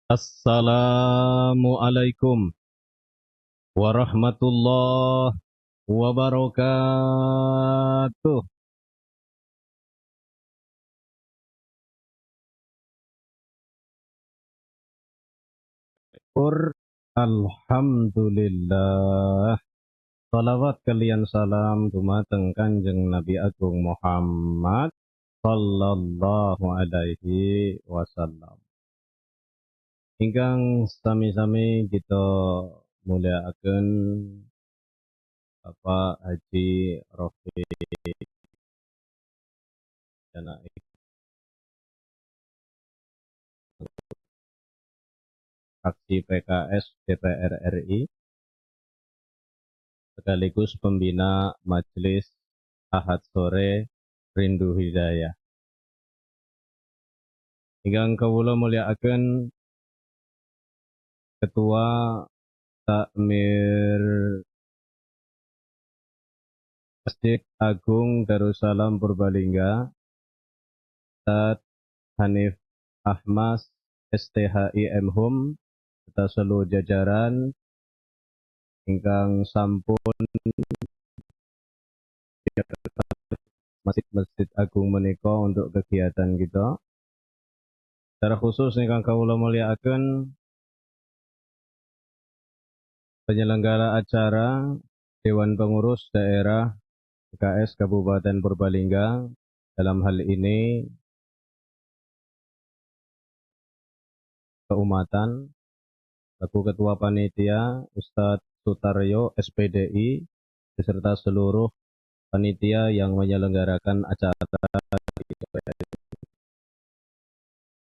Assalamualaikum warahmatullahi wabarakatuh. Alhamdulillah. Salawat kalian salam dumateng Kanjeng Nabi Agung Muhammad sallallahu alaihi wasallam. Ingkang sami-sami kita muliakan Bapak Haji Rafiq Janaik, fraksi PKS DPR RI, sekaligus pembina Majelis Ahad Sore Rindu Hidayah. Ingkang kawula mulyakaken Ketua Takmir Masjid Agung Darussalam Purbalingga, Ustaz Hanif Ahmad STHI M.Hum, serta seluruh jajaran ingkang sampun Masjid Agung menika untuk kegiatan kita. Secara khusus ingkang kawula mulyakaken penyelenggara acara Dewan Pengurus Daerah PKS Kabupaten Purbalingga, dalam hal ini keumatan, selaku Ketua Panitia Ustadz Sutaryo SPDI, beserta seluruh panitia yang menyelenggarakan acara.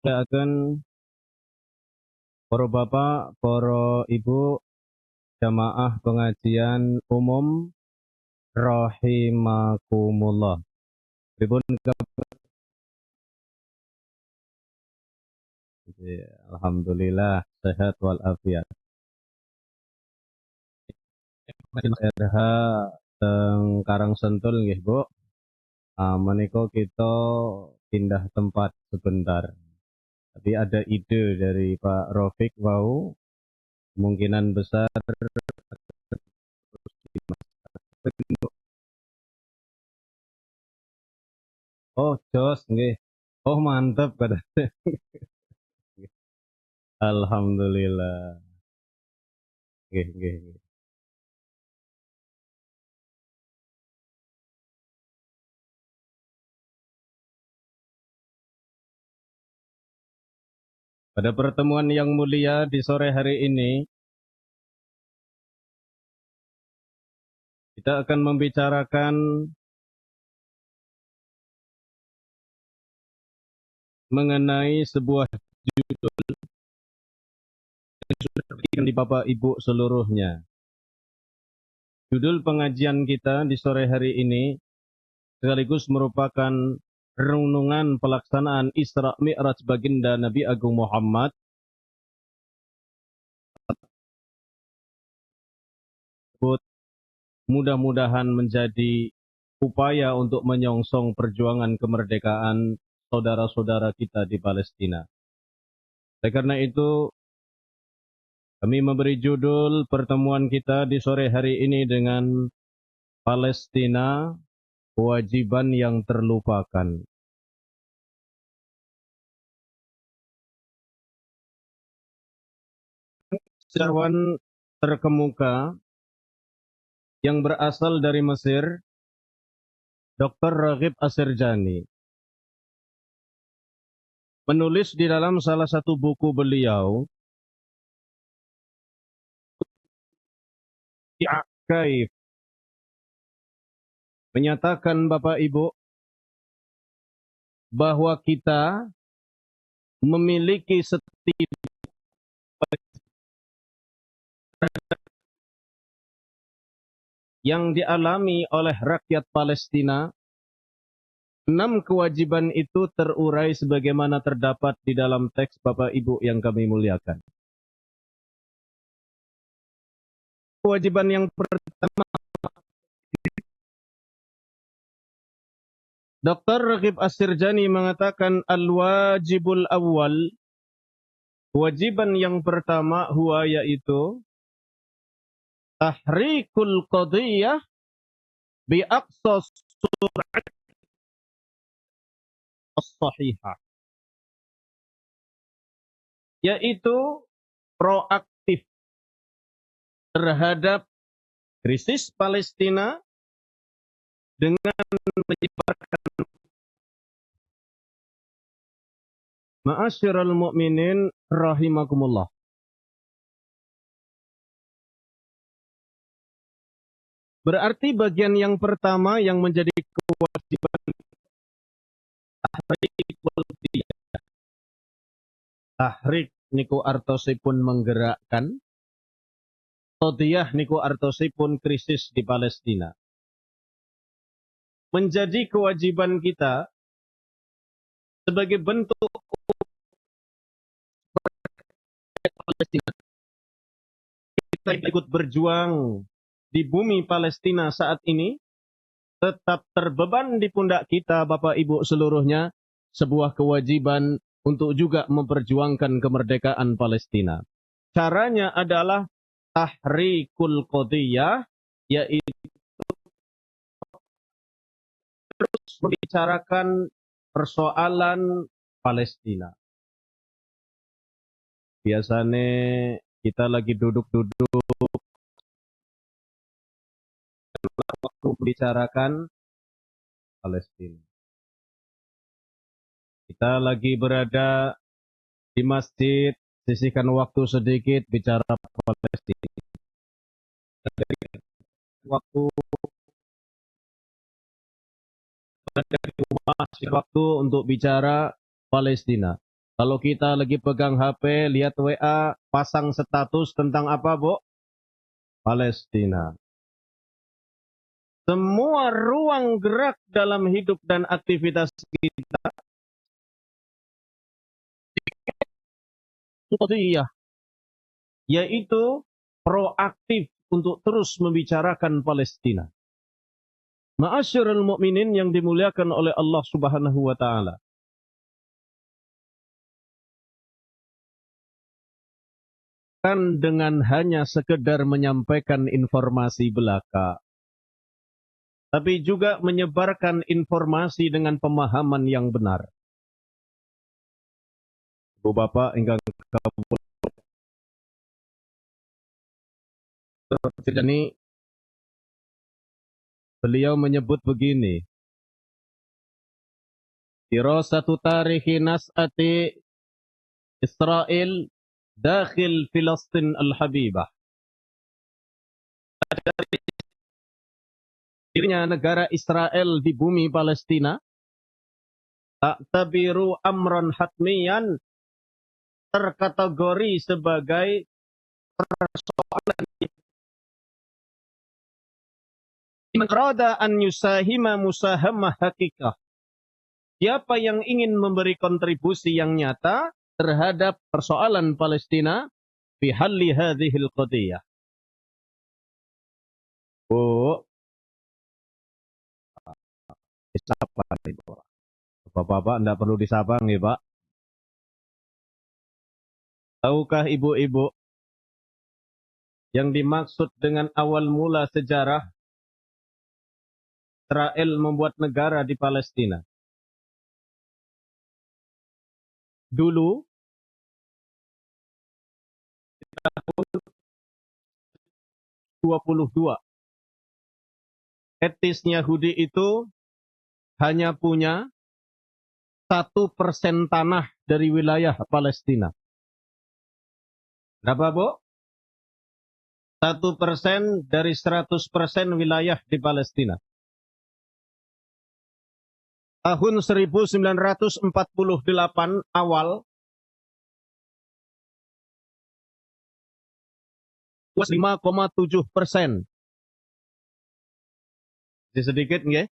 Saya akan para bapak, para ibu, jamaah pengajian umum rahimakumullah. Pripun alhamdulillah sehat walafiat. RH teng Karangsentul nggih, Bu. Menika kita pindah tempat sebentar. Tapi ada ide dari Pak Rafiq wau, kemungkinan besar oh jos nggih. Oh mantep kata. Alhamdulillah. Nggih nggih nggih. Pada pertemuan yang mulia di sore hari ini, kita akan membicarakan mengenai sebuah judul yang sudah diberikan di Bapak Ibu seluruhnya. Judul pengajian kita di sore hari ini sekaligus merupakan renungan pelaksanaan Isra Mi'raj baginda Nabi Agung Muhammad. Mudah-mudahan menjadi upaya untuk menyongsong perjuangan kemerdekaan saudara-saudara kita di Palestina. Oleh karena itu, kami memberi judul pertemuan kita di sore hari ini dengan Palestina, kewajiban yang terlupakan. Sejarawan terkemuka yang berasal dari Mesir, Dr. Raghib Asirjani, menulis di dalam salah satu buku beliau, Kaif, menyatakan Bapak Ibu bahwa kita memiliki setiap yang dialami oleh rakyat Palestina. 6 kewajiban itu terurai sebagaimana terdapat di dalam teks Bapak Ibu yang kami muliakan. Kewajiban yang pertama, Dr. Raghib Asirjani mengatakan al-wajibul awal Kewajiban yang pertama huwa yaitu tahrikul qadiyah bi aqsa sur'at as-sahihah. Yaitu proaktif terhadap krisis Palestina dengan menyebarkan ma'asyiral mu'minin rahimakumullah. Berarti bagian yang pertama yang menjadi kewajiban tahrik niku artosipun menggerakkan, qadiyah niku artosipun krisis di Palestina. Menjadi kewajiban kita sebagai bentuk Palestina. Kita ikut berjuang di bumi Palestina saat ini, tetap terbeban di pundak kita Bapak Ibu seluruhnya, sebuah kewajiban untuk juga memperjuangkan kemerdekaan Palestina. Caranya adalah tahrikul qadiyah, yaitu terus membicarakan persoalan Palestina. Biasanya kita lagi duduk-duduk waktu membicarakan Palestina. Kita lagi berada di masjid, sisihkan waktu sedikit bicara Palestina. Waktu dari rumah, waktu untuk bicara Palestina. Kalau kita lagi pegang HP, lihat WA, pasang status tentang apa, Bu? Palestina. Semua ruang gerak dalam hidup dan aktivitas kita yaitu proaktif untuk terus membicarakan Palestina. Ma'asyiral mu'minin yang dimuliakan oleh Allah Subhanahu wa taala. Kan dengan hanya sekedar menyampaikan informasi belaka, tapi juga menyebarkan informasi dengan pemahaman yang benar. Bu Bapak ingkang ini beliau menyebut begini. Dirasatu tarikhi nas'ati Israel dakhil Filastin al-Habibah. Dirinya negara Israel di bumi Palestina ta'tabiru amran hatmiyan, terkategori sebagai persoalan rada an yusahima musahamah hakikah. Siapa yang ingin memberi kontribusi yang nyata terhadap persoalan Palestina fi halli hadhil qadiyah. Bu, disapa Ibu. Bapak-bapak tidak perlu disapa nih, Pak. Tahukah ibu-ibu yang dimaksud dengan awal mula sejarah Israel membuat negara di Palestina? Dulu, tahun 22, etnis Yahudi itu hanya punya 1% tanah dari wilayah Palestina. Berapa, Bu? 1% dari 100% wilayah di Palestina. Tahun 1948 awal, 5,7%. Sedikit, nggih?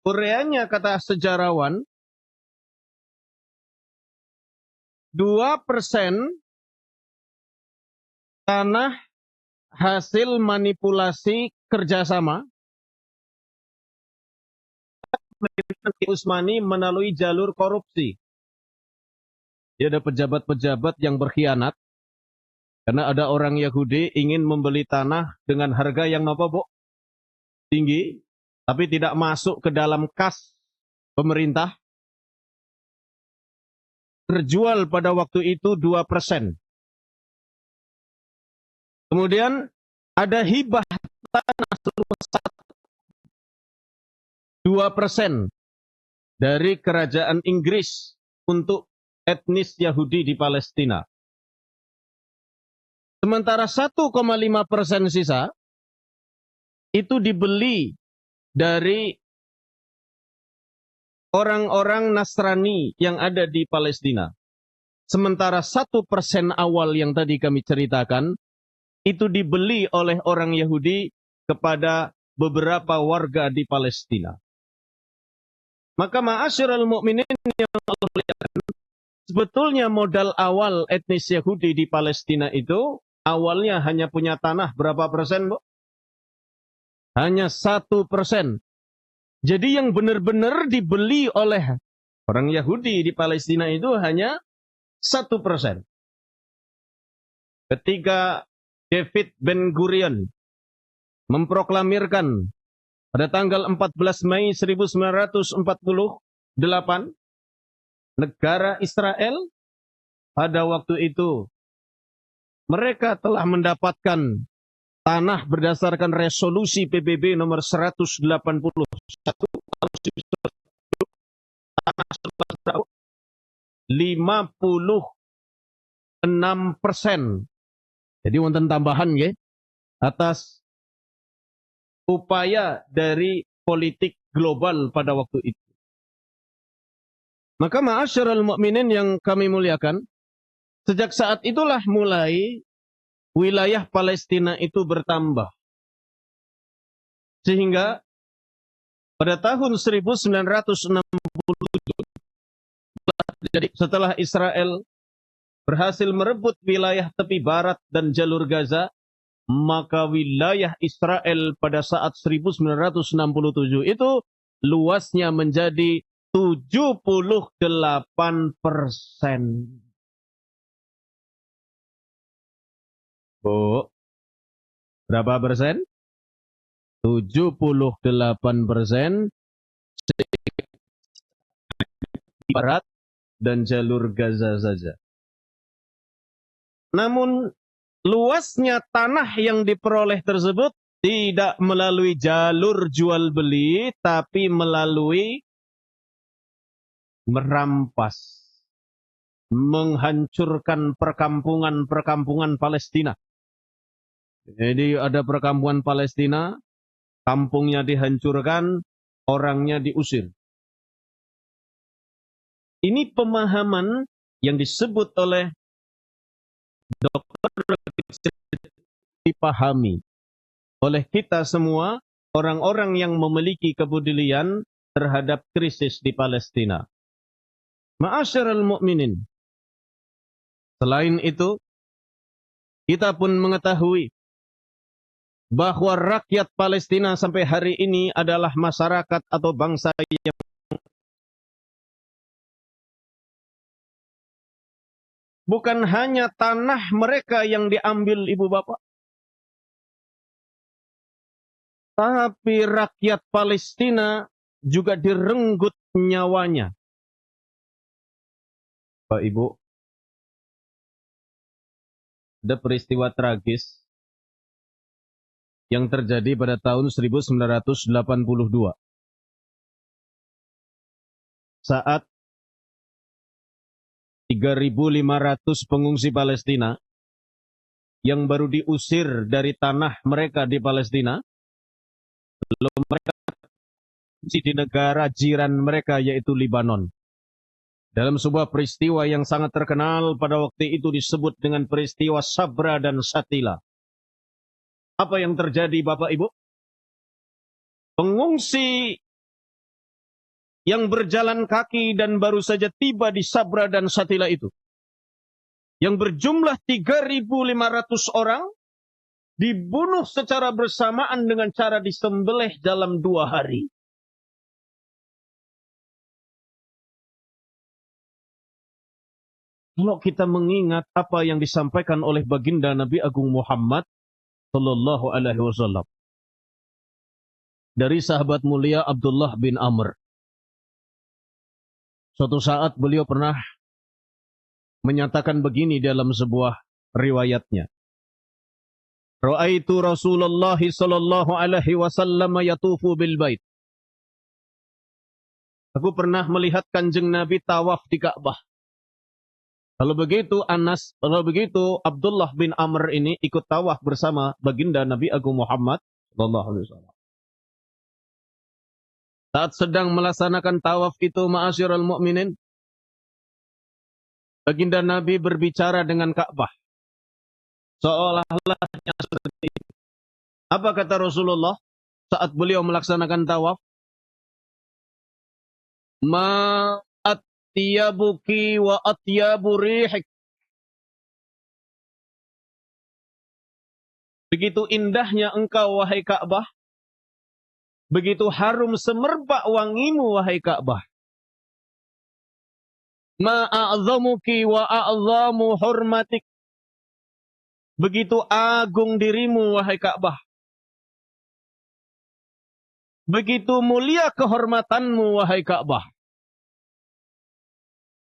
Koreanya kata sejarawan, 2% tanah hasil manipulasi kerjasama Utsmani melalui jalur korupsi. Dia ada pejabat-pejabat yang berkhianat karena ada orang Yahudi ingin membeli tanah dengan harga yang apa, Bu? Tinggi, tapi tidak masuk ke dalam kas pemerintah. Terjual pada waktu itu 2%. Kemudian ada hibah tanah seluas 2% dari kerajaan Inggris untuk etnis Yahudi di Palestina. Sementara 1,5% sisa itu dibeli dari orang-orang Nasrani yang ada di Palestina. Sementara 1% awal yang tadi kami ceritakan itu dibeli oleh orang Yahudi kepada beberapa warga di Palestina. Maka ma'asyiral mukminin yang Allah muliakan, sebetulnya modal awal etnis Yahudi di Palestina itu awalnya hanya punya tanah berapa persen, Bu? Hanya 1%. Jadi yang benar-benar dibeli oleh orang Yahudi di Palestina itu hanya 1%. Ketika David Ben Gurion memproklamirkan pada tanggal 14 Mei 1948 negara Israel, pada waktu itu mereka telah mendapatkan tanah berdasarkan resolusi PBB nomor 181 tanah seluas 56%. Jadi wonten tambahan ya atas upaya dari politik global pada waktu itu. Maka ma'asyiral mukminin yang kami muliakan, sejak saat itulah mulai wilayah Palestina itu bertambah. Sehingga pada tahun 1967, jadi setelah Israel berhasil merebut wilayah tepi barat dan jalur Gaza, maka wilayah Israel pada saat 1967 itu luasnya menjadi 78%. Bu, berapa persen? 78% barat dan jalur Gaza saja. Namun luasnya tanah yang diperoleh tersebut tidak melalui jalur jual beli, tapi melalui merampas, menghancurkan perkampungan-perkampungan Palestina. Jadi ada perkampungan Palestina, kampungnya dihancurkan, orangnya diusir. Ini pemahaman yang disebut oleh Dr. dipahami oleh kita semua, orang-orang yang memiliki kepedulian terhadap krisis di Palestina. Ma'asyiral mukminin. Selain itu, kita pun mengetahui bahwa rakyat Palestina sampai hari ini adalah masyarakat atau bangsa yang bukan hanya tanah mereka yang diambil ibu bapak, tapi rakyat Palestina juga direnggut nyawanya. Pak Ibu, ada peristiwa tragis yang terjadi pada tahun 1982. Saat 3.500 pengungsi Palestina yang baru diusir dari tanah mereka di Palestina, lalu mereka di negara jiran mereka yaitu Libanon. Dalam sebuah peristiwa yang sangat terkenal pada waktu itu disebut dengan peristiwa Sabra dan Shatila. Apa yang terjadi Bapak Ibu? Pengungsi yang berjalan kaki dan baru saja tiba di Sabra dan Shatila itu, yang berjumlah 3.500 orang, dibunuh secara bersamaan dengan cara disembelih dalam 2 hari. Kalau kita mengingat apa yang disampaikan oleh baginda Nabi Agung Muhammad Sallallahu Alaihi Wasallam dari sahabat mulia Abdullah bin Amr. Suatu saat beliau pernah menyatakan begini dalam sebuah riwayatnya. Ra'aitu Rasulullah sallallahu alaihi wasallam yatufu bil bait. Aku pernah melihat Kanjeng Nabi tawaf di Ka'bah. Kalau begitu Abdullah bin Amr ini ikut tawaf bersama baginda Nabi Agung Muhammad sallallahu alaihi wasallam. Saat sedang melaksanakan tawaf itu, ma'asyiral mu'minin, baginda Nabi berbicara dengan Ka'bah. Seolah-olah seperti itu. Apa kata Rasulullah saat beliau melaksanakan tawaf? Ma atyabuki wa atyabu rihik. Begitu indahnya engkau, wahai Ka'bah. Begitu harum semerbak wangimu, wahai Ka'bah. Ma a'zamuki wa a'zamu hurmatik. Begitu agung dirimu, wahai Ka'bah. Begitu mulia kehormatanmu, wahai Ka'bah.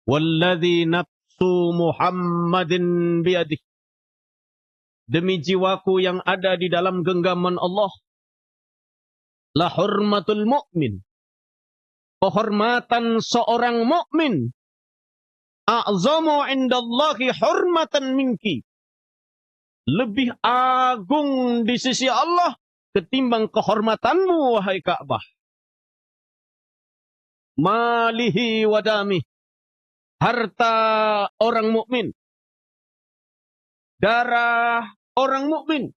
Walladzi nafsu Muhammadin biyadih. Demi jiwaku yang ada di dalam genggaman Allah. La hurmatul mu'min. Kehormatan seorang mukmin. A'zamu indallahi hurmatan minki. Lebih agung di sisi Allah ketimbang kehormatanmu, wahai Ka'bah. Malihi wadami. Harta orang mukmin. Darah orang mukmin.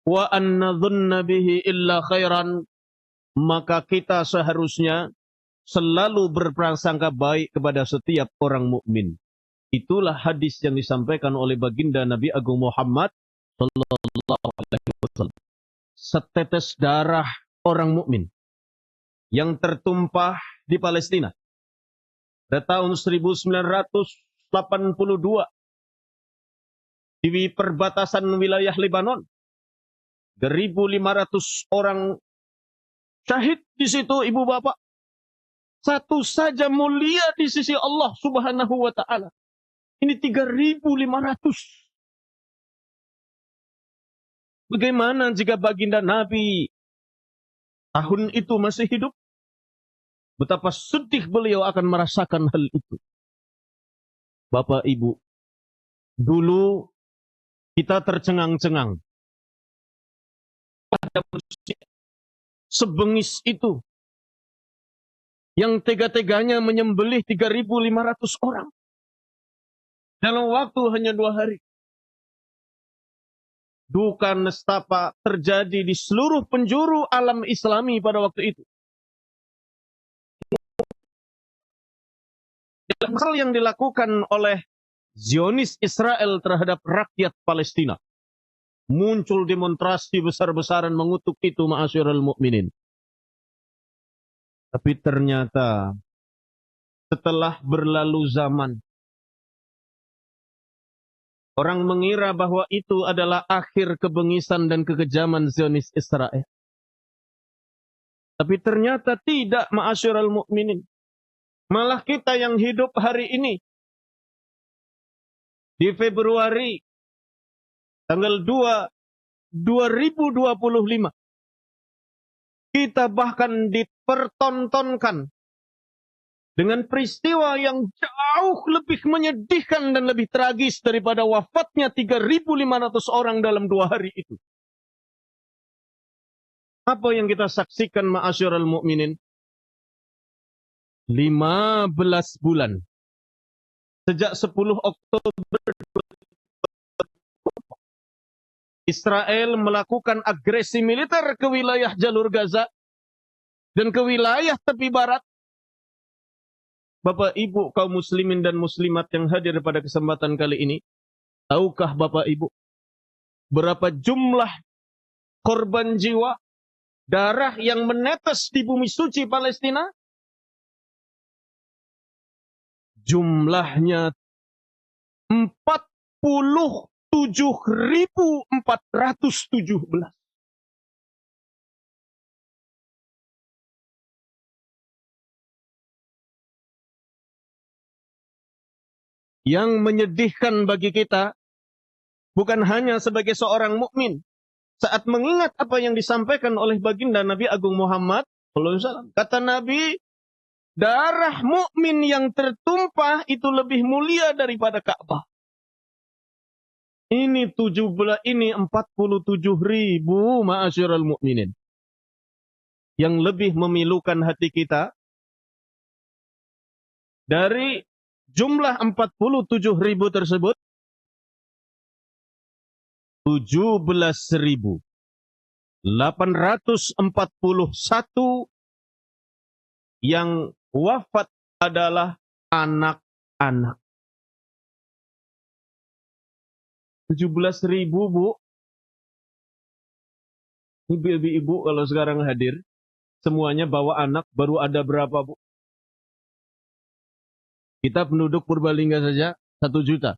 Wa anna dhunna bihi illa khairan. Maka kita seharusnya selalu berprasangka baik kepada setiap orang mukmin. Itulah hadis yang disampaikan oleh baginda Nabi Agung Muhammad sallallahu alaihi wasallam. Setetes darah orang mukmin yang tertumpah di Palestina pada tahun 1982 di perbatasan wilayah Lebanon. 1.500 orang syahid di situ, ibu bapak. Satu saja mulia di sisi Allah Subhanahu wa ta'ala. Ini 3.500. Bagaimana jika baginda Nabi tahun itu masih hidup? Betapa sedih beliau akan merasakan hal itu. Bapak Ibu, dulu kita tercengang-cengang. Pada manusia sebengis itu yang tega-teganya menyembelih 3.500 orang dalam waktu hanya 2 hari. Duka nestapa terjadi di seluruh penjuru alam Islami pada waktu itu. Dalam hal yang dilakukan oleh Zionis Israel terhadap rakyat Palestina, muncul demonstrasi besar-besaran mengutuk itu, ma'asyiral mu'minin. Tapi ternyata setelah berlalu zaman, orang mengira bahwa itu adalah akhir kebengisan dan kekejaman Zionis Israel. Tapi ternyata tidak, ma'asyiral mu'minin. Malah kita yang hidup hari ini, di Februari tanggal 2, 2025, kita bahkan dipertontonkan dengan peristiwa yang jauh lebih menyedihkan dan lebih tragis daripada wafatnya 3.500 orang dalam 2 hari itu. Apa yang kita saksikan, ma'asyiral mu'minin? 15 bulan. Sejak 10 Oktober Israel melakukan agresi militer ke wilayah jalur Gaza dan ke wilayah tepi barat. Bapak Ibu kaum muslimin dan muslimat yang hadir pada kesempatan kali ini, tahukah Bapak Ibu berapa jumlah korban jiwa, darah yang menetes di bumi suci Palestina? Jumlahnya 47.417. Yang menyedihkan bagi kita bukan hanya sebagai seorang mukmin saat mengingat apa yang disampaikan oleh baginda Nabi Agung Muhammad sallallahu alaihi wasallam. Kata Nabi, darah mukmin yang tertumpah itu lebih mulia daripada Ka'bah. Ini 47.000 ma'asyiral mukminin. Yang lebih memilukan hati kita dari jumlah 47.000 tersebut, 17.841 yang wafat adalah anak-anak. 17.000, Bu. Ibu-ibu kalau sekarang hadir, semuanya bawa anak, baru ada berapa, Bu? Kita penduduk Purbalingga saja 1 juta.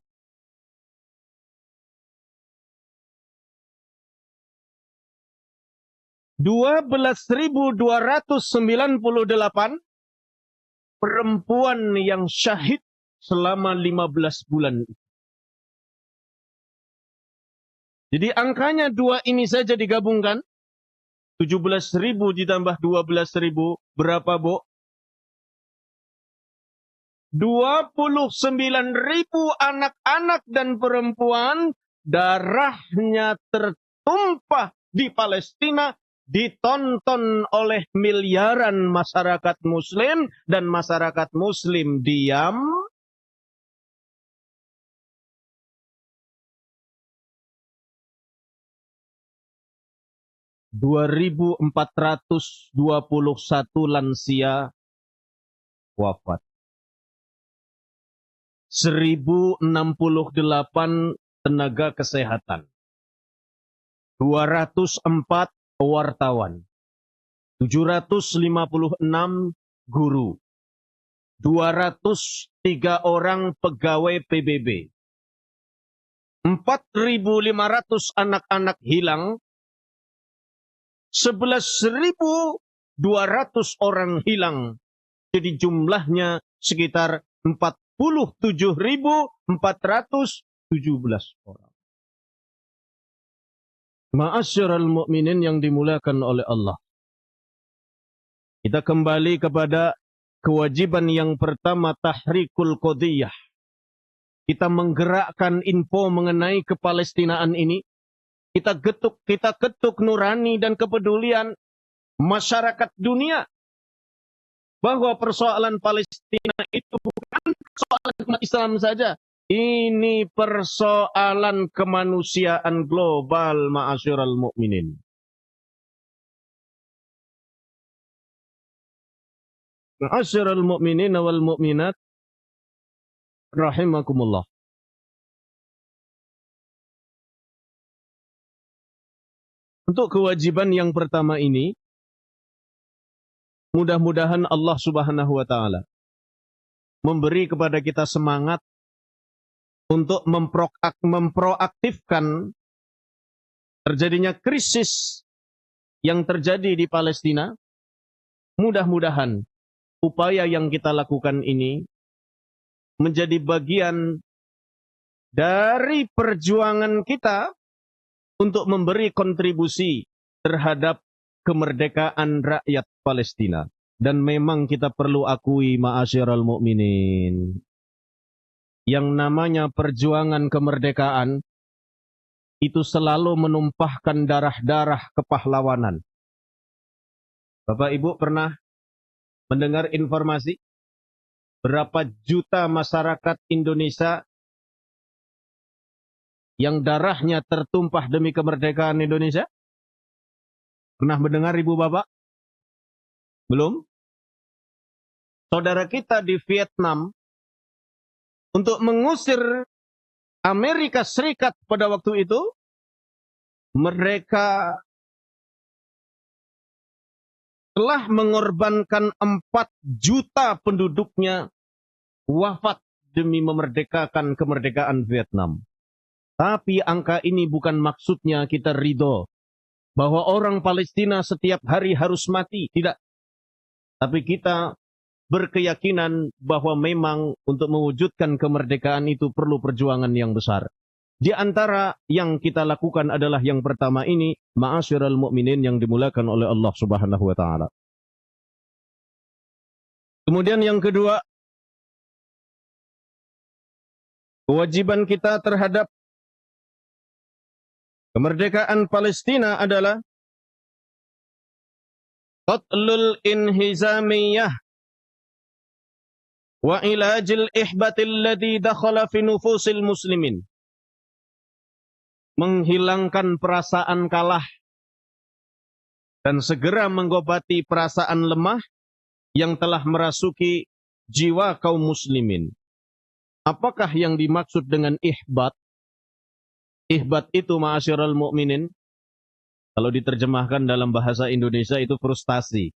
12.298 perempuan yang syahid selama 15 bulan. Jadi angkanya 2 ini saja digabungkan, 17.000 ditambah 12.000 berapa, Bu? 29.000 anak-anak dan perempuan darahnya tertumpah di Palestina, ditonton oleh miliaran masyarakat muslim, dan masyarakat muslim diam. ...2.421 lansia wafat. 1.068 tenaga kesehatan. 204 wartawan, 756 guru, 203 orang pegawai PBB, 4.500 anak-anak hilang, 11.200 orang hilang. Jadi jumlahnya sekitar 47.417 orang. Ma'asyiral mu'minin yang dimuliakan oleh Allah. Kita kembali kepada kewajiban yang pertama, tahrikul qadiyah. Kita menggerakkan info mengenai kepalestinaan ini. Kita ketuk nurani dan kepedulian masyarakat dunia bahwa persoalan Palestina itu bukan persoalan umat Islam saja. Ini persoalan kemanusiaan global, ma'asyiral mu'minin. Ma'asyiral mu'minin wal mu'minat rahimakumullah. Untuk kewajiban yang pertama ini, mudah-mudahan Allah Subhanahu wa taala memberi kepada kita semangat untuk memproaktifkan terjadinya krisis yang terjadi di Palestina. Mudah-mudahan upaya yang kita lakukan ini menjadi bagian dari perjuangan kita untuk memberi kontribusi terhadap kemerdekaan rakyat Palestina. Dan memang kita perlu akui, ma'asyiral mu'minin, yang namanya perjuangan kemerdekaan itu selalu menumpahkan darah-darah kepahlawanan. Bapak Ibu pernah mendengar informasi berapa juta masyarakat Indonesia yang darahnya tertumpah demi kemerdekaan Indonesia? Pernah mendengar Ibu Bapak? Belum? Saudara kita di Vietnam untuk mengusir Amerika Serikat pada waktu itu, mereka telah mengorbankan 4 juta penduduknya wafat demi memerdekakan kemerdekaan Vietnam. Tapi angka ini bukan maksudnya kita ridho bahwa orang Palestina setiap hari harus mati. Tidak. Tapi kita berkeyakinan bahwa memang untuk mewujudkan kemerdekaan itu perlu perjuangan yang besar. Di antara yang kita lakukan adalah yang pertama ini, ma'asyiral mu'minin yang dimulakan oleh Allah Subhanahu wa taala. Kemudian yang kedua, kewajiban kita terhadap kemerdekaan Palestina adalah qatlul inhizamiyah wa ilajil ihbatil ladzi dakhala fi nufusil muslimin. Menghilangkan perasaan kalah dan segera mengobati perasaan lemah yang telah merasuki jiwa kaum muslimin. Apakah yang dimaksud dengan ihbat? Ihbat itu ma'asyiral mu'minin, kalau diterjemahkan dalam bahasa Indonesia itu frustasi.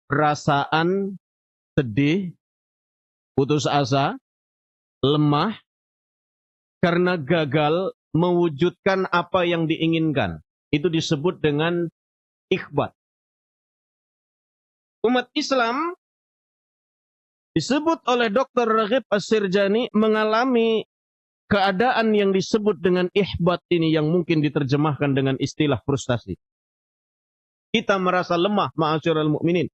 Perasaan sedih, putus asa, lemah, karena gagal mewujudkan apa yang diinginkan. Itu disebut dengan ihbat. Umat Islam disebut oleh Dr. Raghib As-Sirjani mengalami keadaan yang disebut dengan ihbat ini yang mungkin diterjemahkan dengan istilah frustasi. Kita merasa lemah, ma'asyiral mu'minin.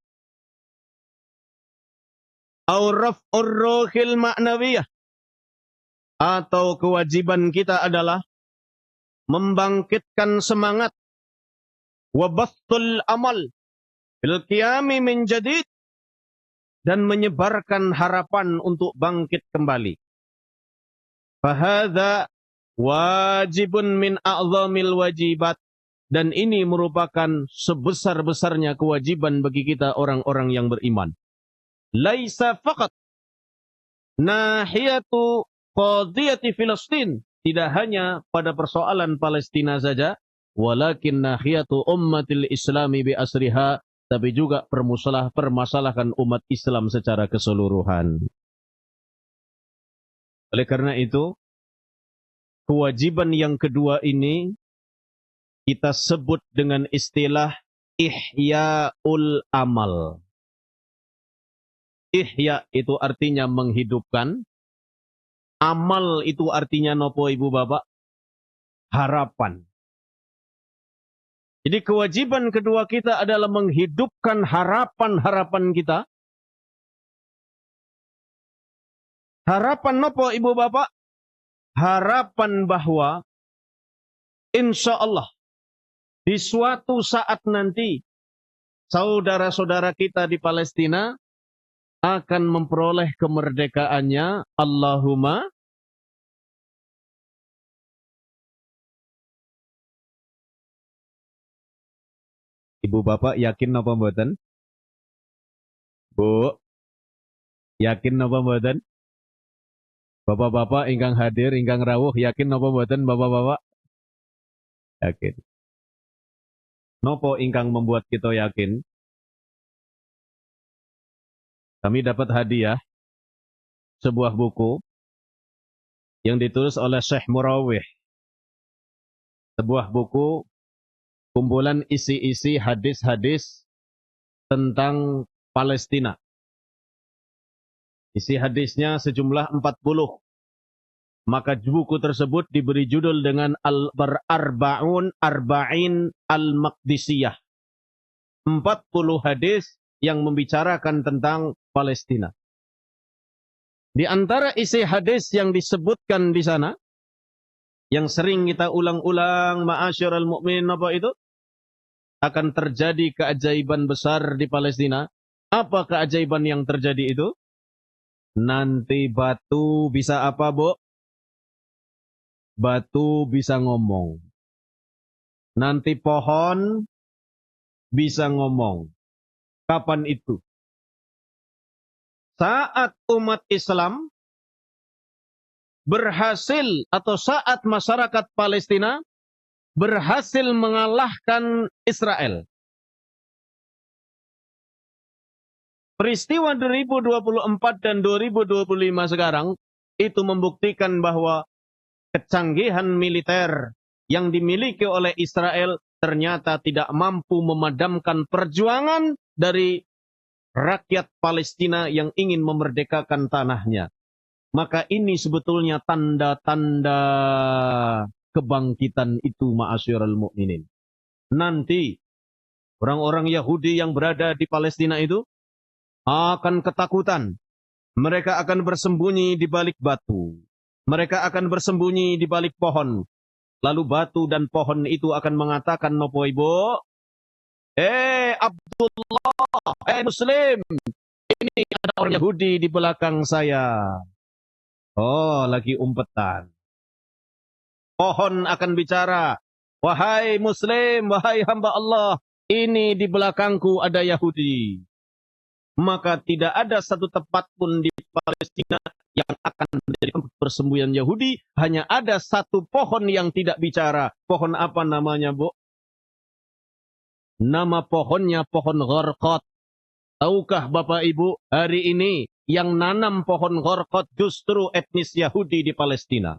Au raf'ur ruhil ma'nawiyah. Atau kewajiban kita adalah membangkitkan semangat wa bastul amal bil qiyami min jadid dan menyebarkan harapan untuk bangkit kembali. Fahadha wajibun min a'zamil wajibat, dan ini merupakan sebesar-besarnya kewajiban bagi kita orang-orang yang beriman. Laisa faqat nahiyatu qadiyati Filistin, tidak hanya pada persoalan Palestina saja, walakin nahiyatu ummatil islami bi asriha, tapi juga permasalahan umat Islam secara keseluruhan. Oleh karena itu, kewajiban yang kedua ini kita sebut dengan istilah ihya'ul amal. Ihya itu artinya menghidupkan. Amal itu artinya nopo ibu bapak? Harapan. Jadi kewajiban kedua kita adalah menghidupkan harapan-harapan kita. Harapan nopo ibu bapak? Harapan bahwa insya Allah di suatu saat nanti saudara-saudara kita di Palestina akan memperoleh kemerdekaannya. Allahumma Ibu bapak yakin napa mboten? Bu, yakin napa mboten? Bapak-bapak ingkang hadir, ingkang rawuh, yakin napa mboten bapak-bapak? Yakin. Nopo ingkang membuat kita yakin? Kami dapat hadiah sebuah buku yang ditulis oleh Syekh Murawih. Sebuah buku kumpulan isi-isi hadis-hadis tentang Palestina. Isi hadisnya sejumlah 40. Maka buku tersebut diberi judul dengan Arba'in Al-Maqdisiyah. 40 hadis yang membicarakan tentang Palestina. Di antara isi hadis yang disebutkan di sana, yang sering kita ulang-ulang, ma'asyiral mu'minin, apa itu? Akan terjadi keajaiban besar di Palestina. Apa keajaiban yang terjadi itu? Nanti batu bisa apa, Bu? Batu bisa ngomong. Nanti pohon bisa ngomong. Kapan itu? Saat umat Islam berhasil, atau saat masyarakat Palestina berhasil mengalahkan Israel. Peristiwa 2024 dan 2025 sekarang itu membuktikan bahwa kecanggihan militer yang dimiliki oleh Israel ternyata tidak mampu memadamkan perjuangan dari rakyat Palestina yang ingin memerdekakan tanahnya. Maka ini sebetulnya tanda-tanda kebangkitan itu, ma'asyiral mukminin. Nanti orang-orang Yahudi yang berada di Palestina itu akan ketakutan. Mereka akan bersembunyi di balik batu. Mereka akan bersembunyi di balik pohon. Lalu batu dan pohon itu akan mengatakan, "Nopo ibu? Abdullah, Muslim, ini ada orang Yahudi di belakang saya." Oh, lagi umpetan. Pohon akan bicara, "Wahai Muslim, wahai hamba Allah, ini di belakangku ada Yahudi." Maka tidak ada satu tempat pun di Palestina yang akan menjadi persembunyian Yahudi. Hanya ada satu pohon yang tidak bicara. Pohon apa namanya, Bu? Nama pohonnya pohon gharqad. Tahukah Bapak Ibu, hari ini yang nanam pohon gharqad justru etnis Yahudi di Palestina.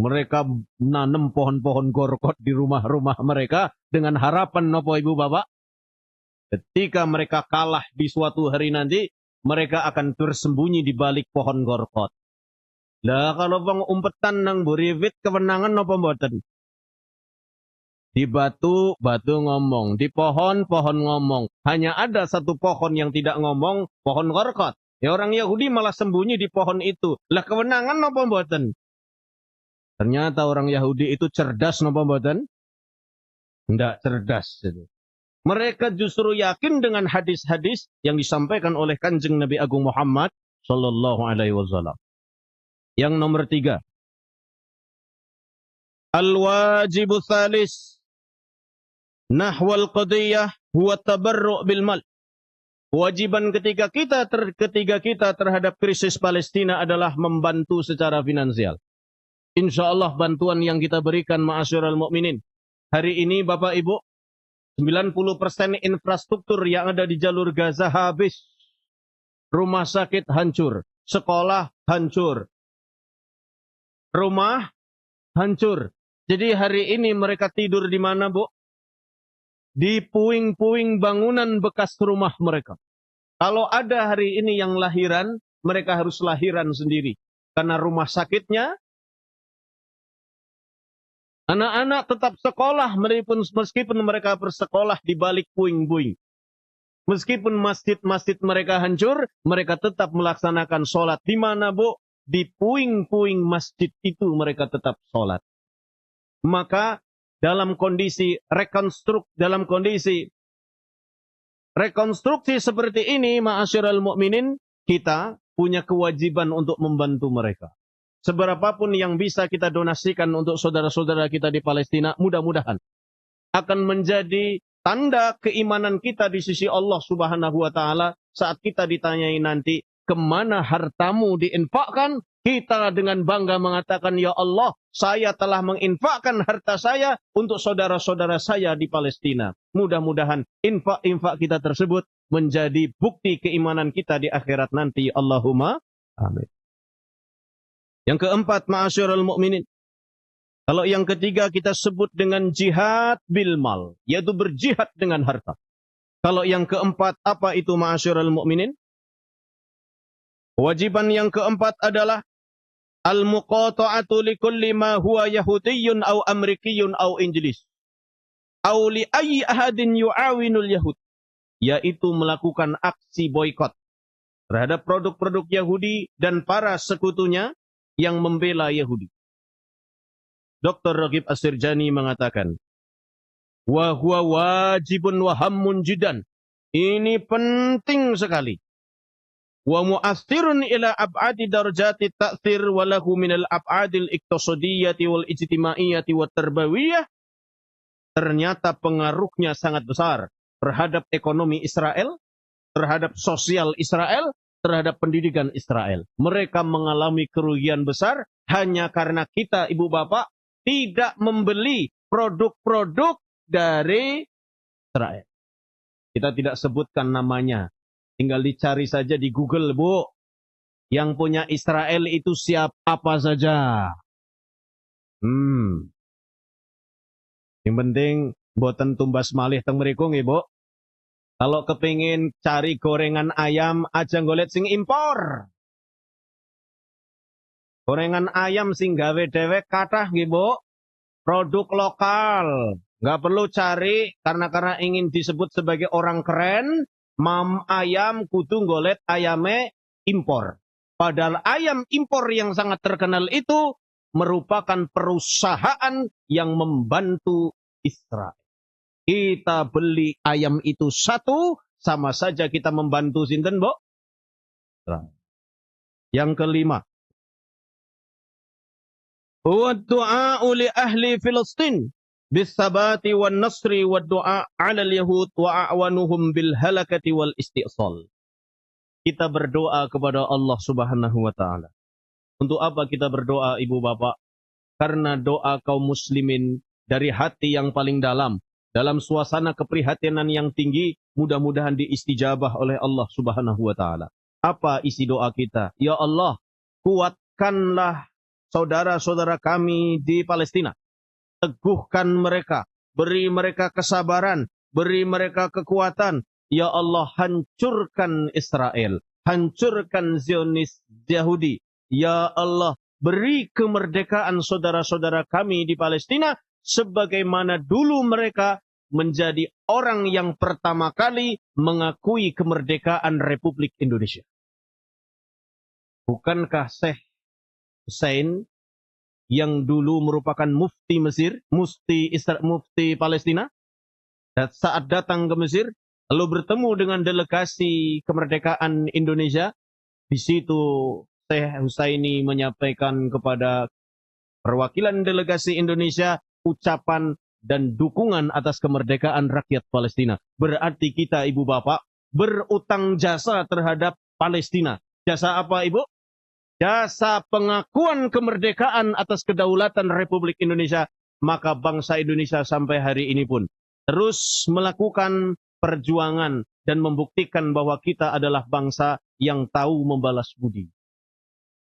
Mereka nanam pohon-pohon gharqad di rumah-rumah mereka dengan harapan, Bapak Ibu Bapak, ketika mereka kalah di suatu hari nanti, mereka akan bersembunyi di balik pohon gharqad. Lah kalau bang umpetan nang buriwit kewenangan apa mboten? Di batu, batu ngomong. Di pohon, pohon ngomong. Hanya ada satu pohon yang tidak ngomong, pohon gharqad. Ya orang Yahudi malah sembunyi di pohon itu. Lah kewenangan apa mboten? Ternyata orang Yahudi itu cerdas apa mboten? Tidak cerdas. Mereka justru yakin dengan hadis-hadis yang disampaikan oleh Kanjeng Nabi Agung Muhammad sallallahu alaihi wasallam. Yang nomor 3. Al-wajibu thalis nahwal qadiyah huwa tabarru' bil mal. Kewajiban ketiga kita terhadap krisis Palestina adalah membantu secara finansial. Insya Allah bantuan yang kita berikan, ma'asyiral mukminin. Hari ini Bapak Ibu, 90% infrastruktur yang ada di jalur Gaza habis. Rumah sakit hancur, sekolah hancur, rumah hancur. Jadi hari ini mereka tidur di mana, Bu? Di puing-puing bangunan bekas rumah mereka. Kalau ada hari ini yang lahiran, mereka harus lahiran sendiri. Karena rumah sakitnya, anak-anak tetap sekolah meskipun mereka bersekolah di balik puing-puing. Meskipun masjid-masjid mereka hancur, mereka tetap melaksanakan sholat. Di mana, Bu? Di puing-puing masjid itu mereka tetap sholat. Maka dalam kondisi rekonstruksi seperti ini, ma'asyiral mukminin, kita punya kewajiban untuk membantu mereka. Seberapapun yang bisa kita donasikan untuk saudara-saudara kita di Palestina, mudah-mudahan akan menjadi tanda keimanan kita di sisi Allah Subhanahu wa Ta'ala saat kita ditanyai nanti, kemana hartamu diinfakkan? Kita dengan bangga mengatakan, ya Allah, saya telah menginfakkan harta saya untuk saudara-saudara saya di Palestina. Mudah-mudahan infak-infak kita tersebut menjadi bukti keimanan kita di akhirat nanti. Allahumma amin. Yang keempat, ma'asyiral mukminin. Kalau yang ketiga kita sebut dengan jihad bil mal, yaitu berjihad dengan harta. Kalau yang keempat, apa itu ma'asyiral mukminin? Kewajiban yang keempat adalah al-muqata'atu li kulli ma huwa yahudiyyun aw amrikiyyun aw injilis. Aw li ayyi ahadin yu'awinul yahud. Yaitu melakukan aksi boykot terhadap produk-produk Yahudi dan para sekutunya yang membela Yahudi. Dr. Raghib As-Sirjani mengatakan, wa huwa wajibun wa hammun jiddan. Ini penting sekali. Wa mu'athirun ila ab'adi darjati ta'thir wa lahu minal ab'adil iqtasadiyyati wal ijtima'iyyati wat tarbawiyah. Ternyata pengaruhnya sangat besar terhadap ekonomi Israel, terhadap sosial Israel, terhadap pendidikan Israel. Mereka mengalami kerugian besar hanya karena kita, ibu bapak, tidak membeli produk-produk dari Israel. Kita tidak sebutkan namanya. Tinggal dicari saja di Google, Bu. Yang punya Israel itu siapa saja. Yang penting boten tumbas malih teng mriku nggih, Bu. Kalau kepingin cari gorengan ayam aja ngolet sing impor. Gorengan ayam sing gawe dewek kathah nggih, Bu. Produk lokal. Nggak perlu cari karena ingin disebut sebagai orang keren, mam ayam kudu ngolet ayame impor. Padahal ayam impor yang sangat terkenal itu merupakan perusahaan yang membantu Israel. Kita beli ayam itu satu, sama saja kita membantu sinten, Bu? Yang kelima, wa du'a li ahli Filistin bisabati wan nasri wa du'a 'ala al-yahud wa a'wanuhum bil halakati wal istisal. Kita berdoa kepada Allah Subhanahu wa taala. Untuk apa kita berdoa, Ibu Bapak? Karena doa kaum muslimin dari hati yang paling dalam suasana keprihatinan yang tinggi, mudah-mudahan diistijabah oleh Allah Subhanahu wa taala. Apa isi doa kita? Ya Allah, kuatkanlah saudara-saudara kami di Palestina. Teguhkan mereka, beri mereka kesabaran, beri mereka kekuatan. Ya Allah, hancurkan Israel, hancurkan Zionis Yahudi. Ya Allah, beri kemerdekaan saudara-saudara kami di Palestina, sebagaimana dulu mereka menjadi orang yang pertama kali mengakui kemerdekaan Republik Indonesia. Bukankah Syekh Hussein yang dulu merupakan mufti Mesir, mufti Palestina, dan saat datang ke Mesir, lalu bertemu dengan delegasi kemerdekaan Indonesia, di situ Syekh Husaini menyampaikan kepada perwakilan delegasi Indonesia ucapan dan dukungan atas kemerdekaan rakyat Palestina. Berarti kita, Ibu Bapak, berutang jasa terhadap Palestina. Jasa apa, Ibu? Jasa pengakuan kemerdekaan atas kedaulatan Republik Indonesia. Maka bangsa Indonesia sampai hari ini pun terus melakukan perjuangan dan membuktikan bahwa kita adalah bangsa yang tahu membalas budi.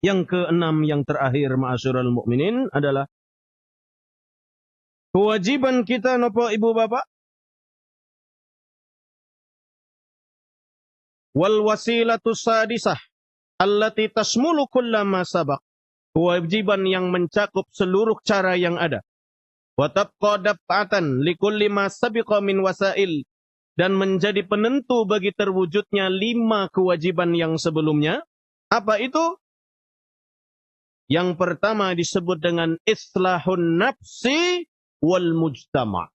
Yang keenam, yang terakhir, ma'asyiral mukminin, adalah kewajiban kita napa, Ibu Bapak? Wal wasilatus sadisah allati tasmulu kullama sabaq. Kewajiban yang mencakup seluruh cara yang ada. Wa tabqa daf'atan likulli ma sabiqa min wasail. Dan menjadi penentu bagi terwujudnya 5 kewajiban yang sebelumnya. Apa itu? Yang pertama disebut dengan islahun nafsi wal mujtama'.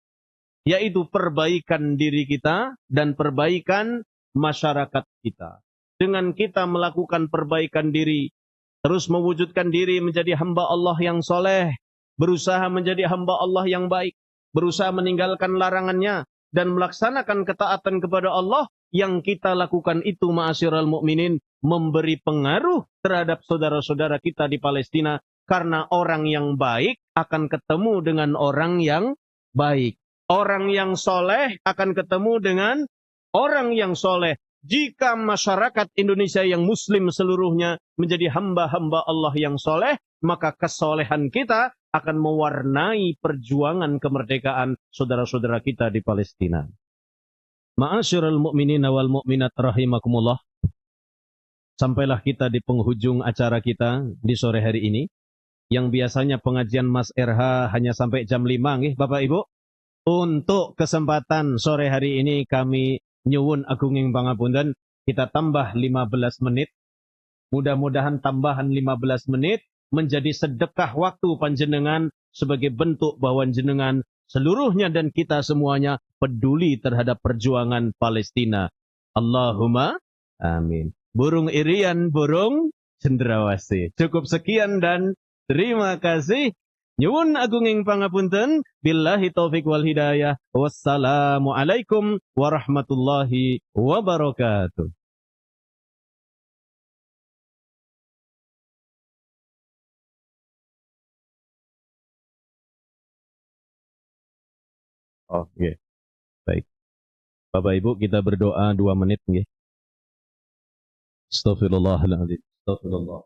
Yaitu perbaikan diri kita dan perbaikan masyarakat kita. Dengan kita melakukan perbaikan diri, terus mewujudkan diri menjadi hamba Allah yang soleh, berusaha menjadi hamba Allah yang baik, berusaha meninggalkan larangannya, dan melaksanakan ketaatan kepada Allah, yang kita lakukan itu, ma'asyiral mukminin, memberi pengaruh terhadap saudara-saudara kita di Palestina, karena orang yang baik akan ketemu dengan orang yang baik. Orang yang soleh akan ketemu dengan orang yang soleh. Jika masyarakat Indonesia yang muslim seluruhnya menjadi hamba-hamba Allah yang soleh, maka kesolehan kita akan mewarnai perjuangan kemerdekaan saudara-saudara kita di Palestina. Ma'asyiral mu'minin wal mu'minat rahimakumullah. Sampailah kita di penghujung acara kita di sore hari ini. Yang biasanya pengajian Mas RH hanya sampai jam 5, nggih Bapak Ibu. Untuk kesempatan sore hari ini kami nyuwun agunging pangapunten, kita tambah 15 menit. Mudah-mudahan tambahan 15 menit menjadi sedekah waktu panjenengan sebagai bentuk bahwa jenengan seluruhnya dan kita semuanya peduli terhadap perjuangan Palestina. Allahumma amin. Burung irian, burung cendrawasih. Cukup sekian dan terima kasih. Nyuwun agunging pangapunten, billahi taufik wal hidayah. Wassalamualaikum warahmatullahi wabarakatuh. Oh, yeah. Baik. Bapak Ibu, kita berdoa 2 menit nggih. Astaghfirullahaladzim. Astaghfirullah.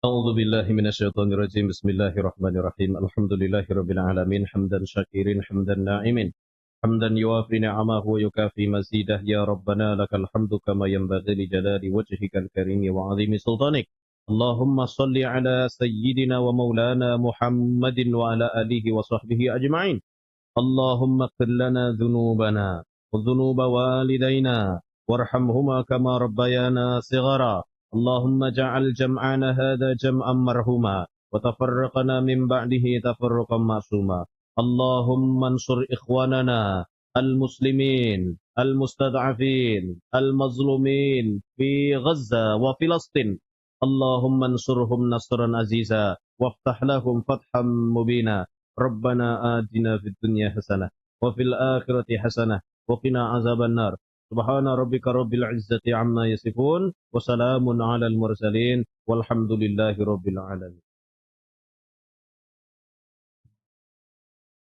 أعوذ بالله من الشيطان الرجيم بسم الله الرحمن الرحيم الحمد لله رب العالمين حمدا شاكرين حمدا ناعمين حمدا يوافي نعمه ويكافي مزيده يا ربنا لك الحمد كما ينبغي لجلال وجهك الكريم وعظيم سلطانك اللهم صل على سيدنا ومولانا محمد وعلى آله وصحبه أجمعين اللهم اغفر لنا ذنوبنا وذنوب والدينا وارحمهما كما ربيانا صغرا اللهم اجعل جمعنا هذا جمعا مرحوما وتفرقنا من بعده تفرقا معصوما اللهم انصر إخواننا المسلمين المستضعفين المظلومين في غزة وفلسطين اللهم انصرهم نصرا عزيزا وافتح لهم فتحا مبينا ربنا آتنا في الدنيا حسنة وفي الآخرة حسنة وقنا عذاب النار سبحان ربك رب العزة عما يصفون وسلام على المرسلين والحمد لله رب العالمين